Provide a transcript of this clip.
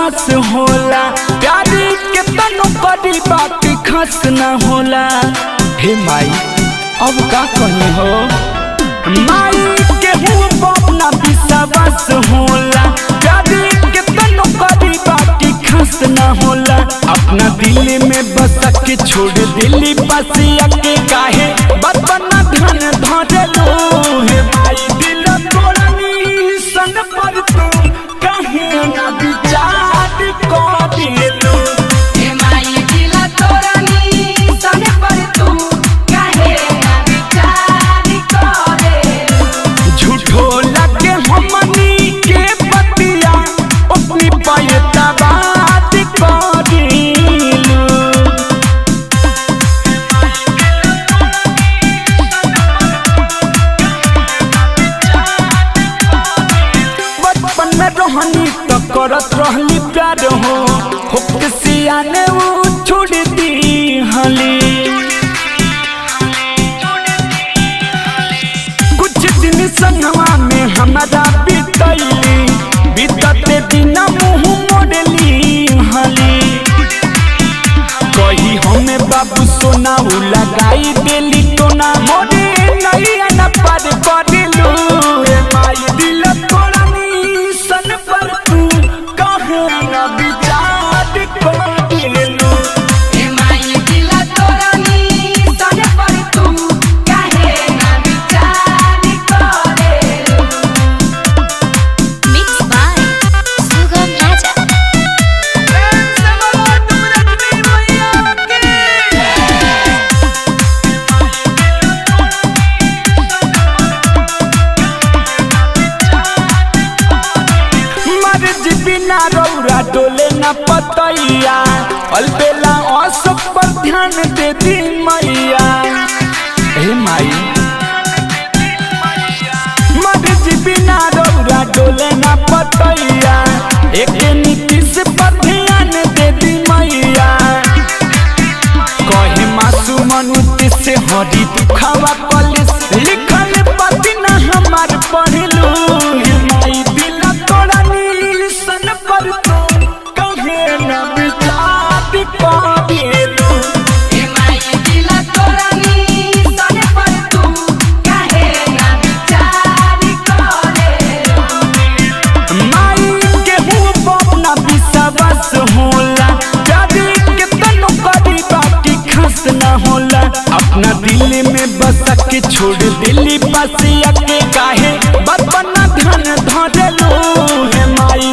विश्वास होला, प्यारी के तनो करी बात खास न होला। हे माई अब का कही हो, माई के हूँ अपना विश्वास होला, प्यारी के तनो करी बात खास न होला। अपना दिल में बस के छोड़ दिल्ली बसिया के काहे बतना धन धरे लो। हे माई दिल तोड़नी सन पर तू काहे ना विचार को दिलो। हे माई दिल तोड़नी सन पर तू काहे ना विचार करे। झूठो लगे हमनी के पतिया अपनी पायता बात करिलू। बचपन में रहनी तो करत रहली प्यार हो, सियाने वो छोड़ दी हली। कुछ दिन संगवा में हमारा बीतैली, बीतते दिन मुँह मोड़ली हली। कही हमें बाबू सोना लगाई देली टोना, मोरे नैया न पार करिलू। हे माई दिल तोड़नी सन पर तू काहे ना विचार करिलू। हे माई दिल तोड़नी सन पर तू काहे ना विचार करे। Mixed by Sugam Raja. मर्जी बिना रौरा डोले न पतैया, अलबेला औसत पर ध्यान दे दी मैया। हे माई मर्जी बिना रौरा डोले न पतैया, एक नीतीश पर ध्यान दे दी मैया। कहे मासूम नीतीश से हरी दुखावा कॉलेज लिखल पति न हमार पढ़लू। हे माई दिल तोड़नी सन पर तू कहे न विचार करिलू। हे माई दिल तोड़नी सन पर तू काहे ना विचार करे। माई के हूँ अपना विश्वास होला, प्यारी के तनो करी बाकी खास न होला। अपना दिल में बस के छोड़ दिल्ली बसिया के काहे बतना धन धरे लो। हे माई